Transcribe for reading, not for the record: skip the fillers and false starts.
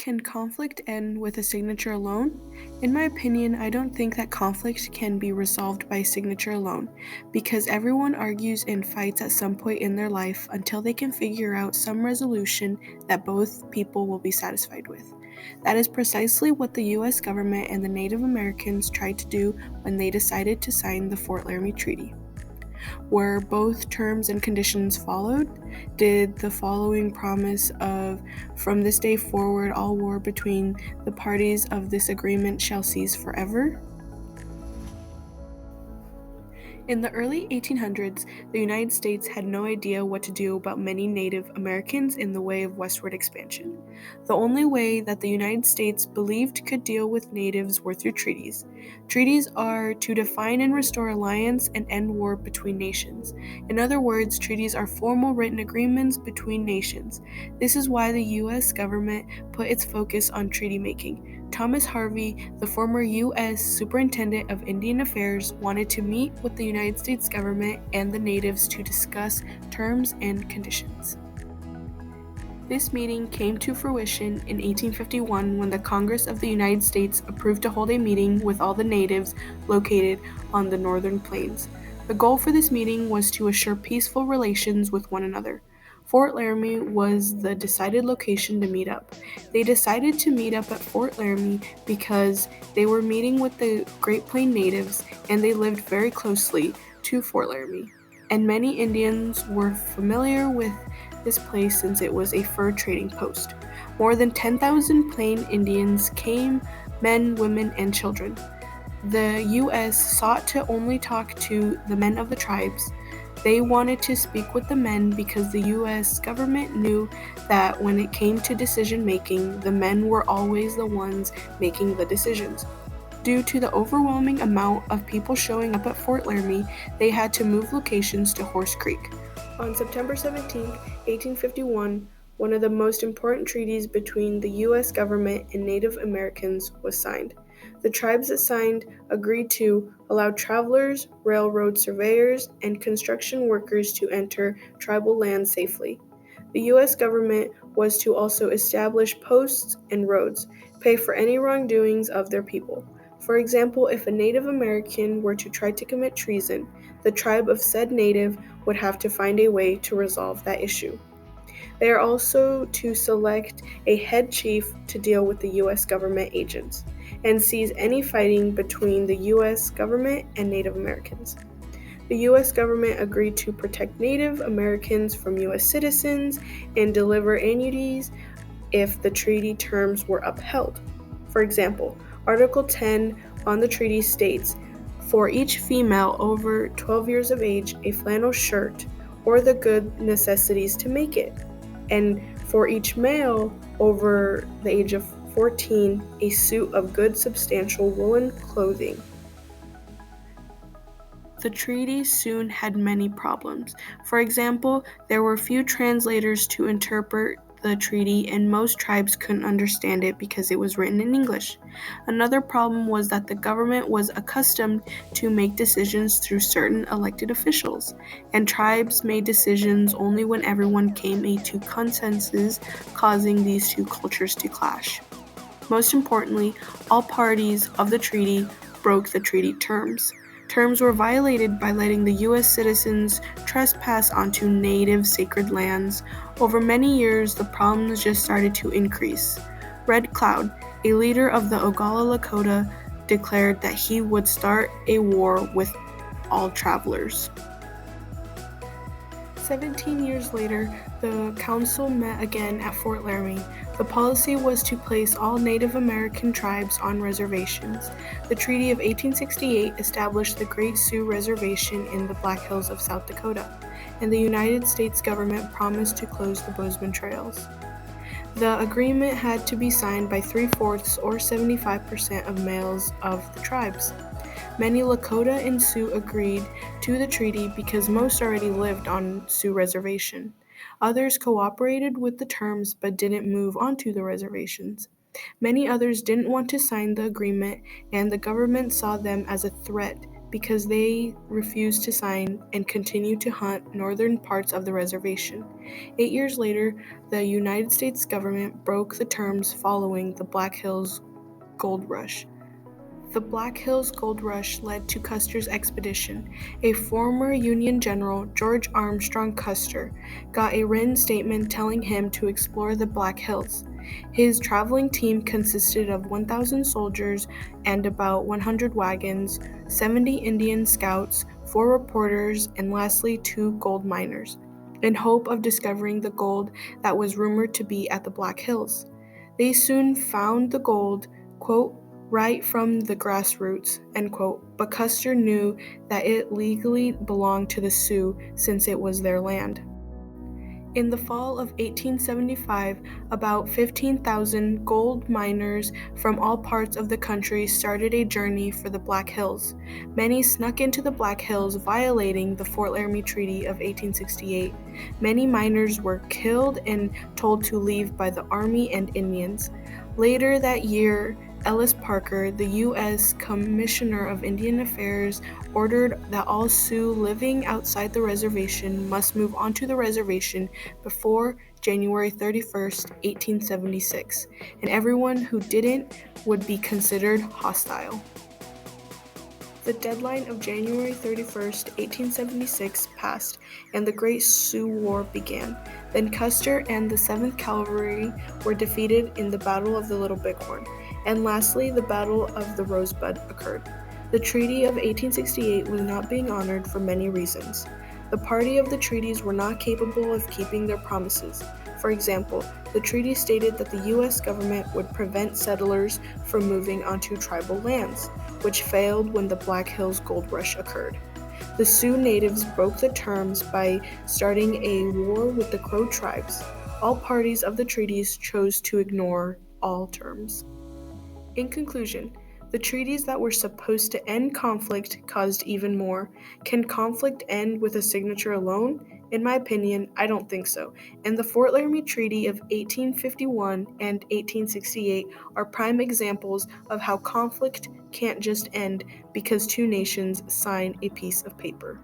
Can conflict end with a signature alone? In my opinion, I don't think that conflict can be resolved by signature alone, because everyone argues and fights at some point in their life until they can figure out some resolution that both people will be satisfied with. That is precisely what the US government and the Native Americans tried to do when they decided to sign the Fort Laramie Treaty. Were both terms and conditions followed? Did the following promise of, from this day forward, all war between the parties of this agreement shall cease forever? In the early 1800s, the United States had no idea what to do about many Native Americans in the way of westward expansion. The only way that the United States believed could deal with natives were through treaties. Treaties are to define and restore alliance and end war between nations. In other words, treaties are formal written agreements between nations. This is why the U.S. government put its focus on treaty making. Thomas Harvey, the former U.S. Superintendent of Indian Affairs, wanted to meet with the United States government and the natives to discuss terms and conditions. This meeting came to fruition in 1851 when the Congress of the United States approved to hold a meeting with all the natives located on the northern plains. The goal for this meeting was to assure peaceful relations with one another. Fort Laramie was the decided location to meet up. They decided to meet up at Fort Laramie because they were meeting with the Great Plain natives and they lived very closely to Fort Laramie. And many Indians were familiar with this place since it was a fur trading post. More than 10,000 Plain Indians came, men, women, and children. The U.S. sought to only talk to the men of the tribes. They wanted to speak with the men because the U.S. government knew that when it came to decision making, the men were always the ones making the decisions. Due to the overwhelming amount of people showing up at Fort Laramie, they had to move locations to Horse Creek. On September 17, 1851, one of the most important treaties between the U.S. government and Native Americans was signed. The tribes that signed agreed to allow travelers, railroad surveyors, and construction workers to enter tribal land safely. The U.S. government was to also establish posts and roads, pay for any wrongdoings of their people. For example, if a Native American were to try to commit treason, the tribe of said native would have to find a way to resolve that issue. They are also to select a head chief to deal with the U.S. government agents and seize any fighting between the U.S. government and Native Americans. The U.S. government agreed to protect Native Americans from U.S. citizens and deliver annuities if the treaty terms were upheld. For example, Article 10 on the treaty states, for each female over 12 years of age, a flannel shirt or the good necessities to make it, and for each male over the age of 14, a suit of good substantial woolen clothing. The treaty soon had many problems. For example, there were few translators to interpret the treaty, and most tribes couldn't understand it because it was written in English. Another problem was that the government was accustomed to make decisions through certain elected officials, and tribes made decisions only when everyone came to consensus, causing these two cultures to clash. Most importantly, all parties of the treaty broke the treaty terms. Terms were violated by letting the U.S. citizens trespass onto native sacred lands. Over many years, the problems just started to increase. Red Cloud, a leader of the Oglala Lakota, declared that he would start a war with all travelers. 17 years later, the council met again at Fort Laramie. The policy was to place all Native American tribes on reservations. The Treaty of 1868 established the Great Sioux Reservation in the Black Hills of South Dakota, and the United States government promised to close the Bozeman Trails. The agreement had to be signed by 3/4 or 75% of males of the tribes. Many Lakota and Sioux agreed to the treaty because most already lived on Sioux Reservation. Others cooperated with the terms but didn't move onto the reservations. Many others didn't want to sign the agreement, and the government saw them as a threat because they refused to sign and continued to hunt northern parts of the reservation. 8 years later, the United States government broke the terms following the Black Hills Gold Rush. The Black Hills Gold Rush led to Custer's expedition. A former Union general, George Armstrong Custer, got a written statement telling him to explore the Black Hills. His traveling team consisted of 1,000 soldiers and about 100 wagons, 70 Indian scouts, 4 reporters, and lastly 2 gold miners, in hope of discovering the gold that was rumored to be at the Black Hills. They soon found the gold, quote, right from the grassroots, end quote, but Custer knew that it legally belonged to the Sioux since it was their land. In the fall of 1875, about 15,000 gold miners from all parts of the country started a journey for the Black Hills. Many snuck into the Black Hills, violating the Fort Laramie Treaty of 1868. Many miners were killed and told to leave by the Army and Indians. Later that year, Ellis Parker, the U.S. Commissioner of Indian Affairs, ordered that all Sioux living outside the reservation must move onto the reservation before January 31st, 1876, and everyone who didn't would be considered hostile. The deadline of January 31st, 1876 passed, and the Great Sioux War began. Then Custer and the 7th Cavalry were defeated in the Battle of the Little Bighorn, and lastly, the Battle of the Rosebud occurred. The Treaty of 1868 was not being honored for many reasons. The party of the treaties were not capable of keeping their promises. For example, the treaty stated that the U.S. government would prevent settlers from moving onto tribal lands, which failed when the Black Hills Gold Rush occurred. The Sioux natives broke the terms by starting a war with the Crow tribes. All parties of the treaties chose to ignore all terms. In conclusion, the treaties that were supposed to end conflict caused even more. Can conflict end with a signature alone? In my opinion, I don't think so. And the Fort Laramie Treaty of 1851 and 1868 are prime examples of how conflict can't just end because two nations sign a piece of paper.